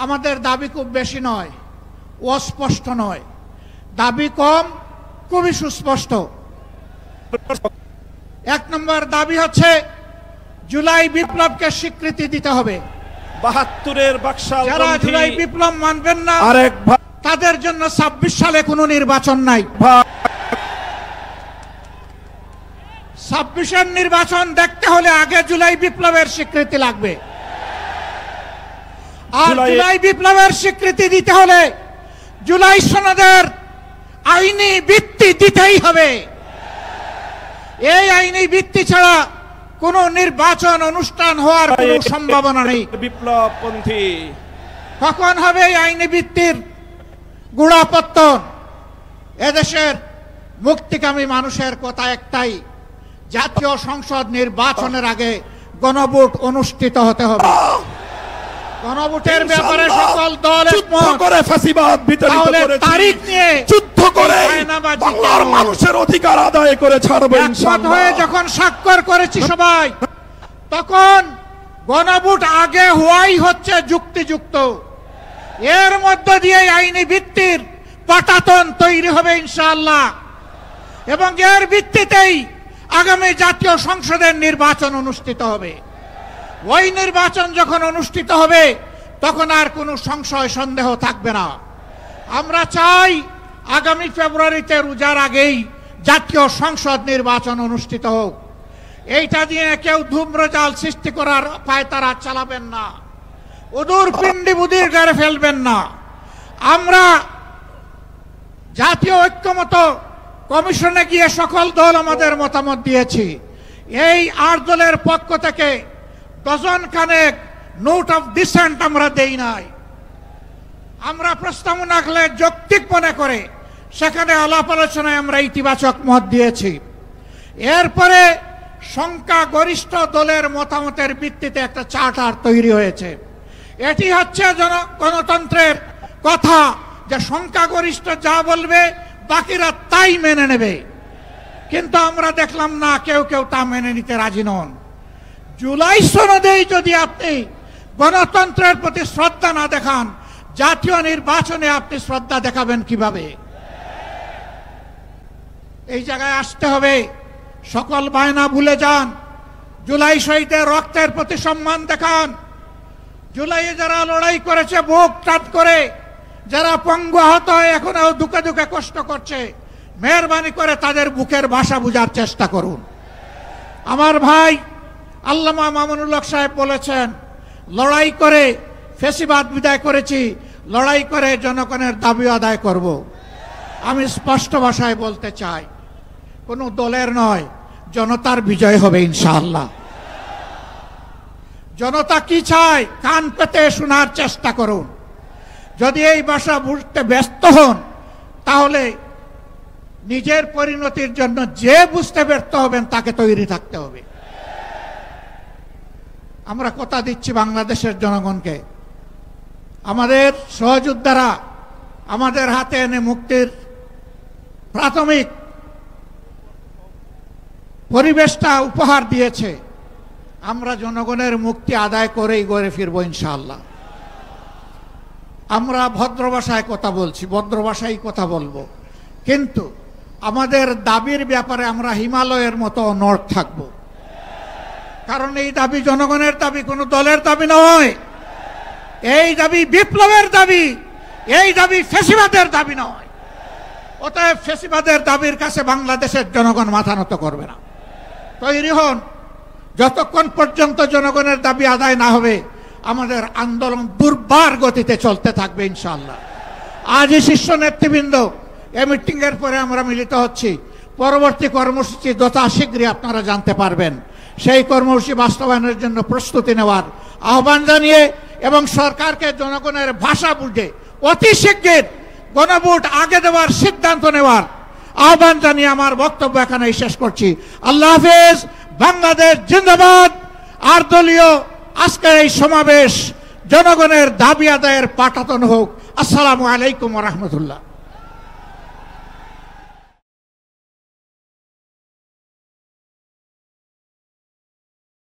আমাদের দাবি খুব বেশি নয়, অস্পষ্ট নয়, দাবি কম, খুবই সুস্পষ্ট। 1 নম্বর দাবি হচ্ছে জুলাই বিপ্লবকে স্বীকৃতি দিতে হবে। 72-এর বাকশাল যারা জুলাই বিপ্লব মানবেন না আরেক তাদের জন্য 26 সালে কোনো নির্বাচন নাই। 26-এর নির্বাচন দেখতে হলে আগে জুলাই বিপ্লবের স্বীকৃতি লাগবে। আর জুলাই বিপ্লবের স্বীকৃতি দিতে হলে জুলাই সনদের আইনি ভিত্তি দিতেই হবে। এই আইনি ভিত্তি ছাড়া কোন নির্বাচন অনুষ্ঠান হওয়ার কোনো সম্ভাবনা নেই। বিপ্লবপন্থী কখন হবে এই আইনি ভিত্তির গোড়াপত্তন? এদেশের মুক্তিকামী মানুষের কথা একটাই, জাতীয় সংসদ নির্বাচনের আগে গণভোট অনুষ্ঠিত হতে হবে। গণভোটের ব্যাপারে সকল দল তারিখ নিয়ে যুদ্ধ করে বাংলার মানুষের অধিকার আদায় করে ছাড়বে ইনশাআল্লাহ। হয়ে যখন স্বাক্ষর করেছি সবাই, তখন গণভোট আগে হওয়াই হচ্ছে যুক্তিযুক্ত। এর মধ্য দিয়ে আইনি ভিত্তির পাটাতন তৈরি হবে ইনশাআল্লাহ, এবং এর ভিত্তিতেই আগামী জাতীয় সংসদের নির্বাচন অনুষ্ঠিত হবে। ওই নির্বাচন যখন অনুষ্ঠিত হবে তখন আর কোনো সংশয় সন্দেহ থাকবে না। আমরা চাই আগামী ফেব্রুয়ারিতে রোজার আগেই জাতীয় সংসদ নির্বাচন অনুষ্ঠিত হোক। এইটা দিয়ে কেউ ধূম্রজাল সৃষ্টি করার পায়তারা চালাবেন না, উদূর পিণ্ডি বুদির গাড়ে ফেলবেন না। আমরা জাতীয় ঐক্যমত কমিশনে গিয়ে সকল দল আমাদের মতামত দিয়েছি। এই 8 দলের পক্ষ থেকে ডজন খানেক নোট অফ ডিসেন্ট আমরা দেই নাই। আমরা প্রস্তাবনা রাখলে যৌক্তিক মনে করে সেখানে আলাপ আলোচনায় আমরা ইতিবাচক মত দিয়েছি। এরপরে সংখ্যাগরিষ্ঠ দলের মতামতের ভিত্তিতে একটা চার্টার তৈরি হয়েছে। এটি হচ্ছে গণতন্ত্রের কথা, যে সংখ্যাগরিষ্ঠ যা বলবে বাকিরা তাই মেনে নেবে। কিন্তু আমরা দেখলাম না, কেউ কেউ তা মেনে নিতে রাজি নন। জুলাই সনদেই যদি আপনি গণতন্ত্রের প্রতি শ্রদ্ধা না দেখান, জাতীয় নির্বাচনে আপনি শ্রদ্ধা দেখাবেন কিভাবে? এই জায়গায় আসতে হবে। সকল বায়না ভুলে যান, জুলাই শহীদের রক্তের প্রতি সম্মান দেখান। জুলাইয়ে যারা লড়াই করেছে বুক টান করে, যারা পঙ্গু আহত হয়ে এখনো দুঃখে দুঃখে কষ্ট করছে, মেহরবানি করে তাদের বুকের ভাষা বোঝার চেষ্টা করুন। আমার ভাই আল্লামা মামুনুল হক সাহেব বলেছেন, লড়াই করে ফ্যাসিবাদ বিদায় করেছি, লড়াই করে জনগণের দাবি আদায় করব। আমি স্পষ্ট ভাষায় বলতে চাই, কোনো দলের নয়, জনতার বিজয় হবে ইনশাআল্লাহ। জনতা কি চায় কান পেতে শোনার চেষ্টা করুন। যদি এই ভাষা বুঝতে ব্যস্ত হন, তাহলে নিজের পরিণতির জন্য যে বুঝতে ব্যর্থ হবেন তাকে তৈরি থাকতে হবে। আমরা কথা দিচ্ছি বাংলাদেশের জনগণকে, আমাদের সহযোদ্ধারা আমাদের হাতে এনে মুক্তির প্রাথমিক পরিবেশটা উপহার দিয়েছে। আমরা জনগণের মুক্তি আদায় করেই গড়ে ফিরব ইনশাআল্লাহ। আমরা ভদ্র ভাষায় কথা বলছি, ভদ্র ভাষায় কথা বলবো, কিন্তু আমাদের দাবির ব্যাপারে আমরা হিমালয়ের মতো অনড় থাকব। কারণ এই দাবি জনগণের দাবি, কোনো দলের দাবি নয়। এই দাবি বিপ্লবের দাবি, এই দাবি ফ্যাসিবাদের দাবি নয়। অতএব ফ্যাসিবাদের দাবির কাছে বাংলাদেশের জনগণ মাথা নত করবে না। তৈরি হন। যতক্ষণ পর্যন্ত জনগণের দাবি আদায় না হবে, আমাদের আন্দোলন দুর্বার গতিতে চলতে থাকবে ইনশাআল্লাহ। আজই শীর্ষ নেতৃবৃন্দ এই মিটিং এর পরে আমরা মিলিত হচ্ছি। পরবর্তী কর্মসূচি যথা শীঘ্রই আপনারা জানতে পারবেন। সেই কর্মসূচি বাস্তবায়নের জন্য প্রস্তুতি নেওয়ার আহ্বান জানিয়ে এবং সরকারকে জনগণের ভাষা বুঝে অতি শীঘ্র গণভোট আগে দেওয়ার সিদ্ধান্ত নেওয়ার আহ্বান জানিয়ে আমার বক্তব্য এখানেই শেষ করছি। আল্লাহ হাফেজ। বাংলাদেশ জিন্দাবাদ। আর দলীয় আজকের এই সমাবেশ জনগণের দাবি আদায়ের পাঠাতন হোক। আসসালামু আলাইকুম ওয়া রাহমাতুল্লাহ।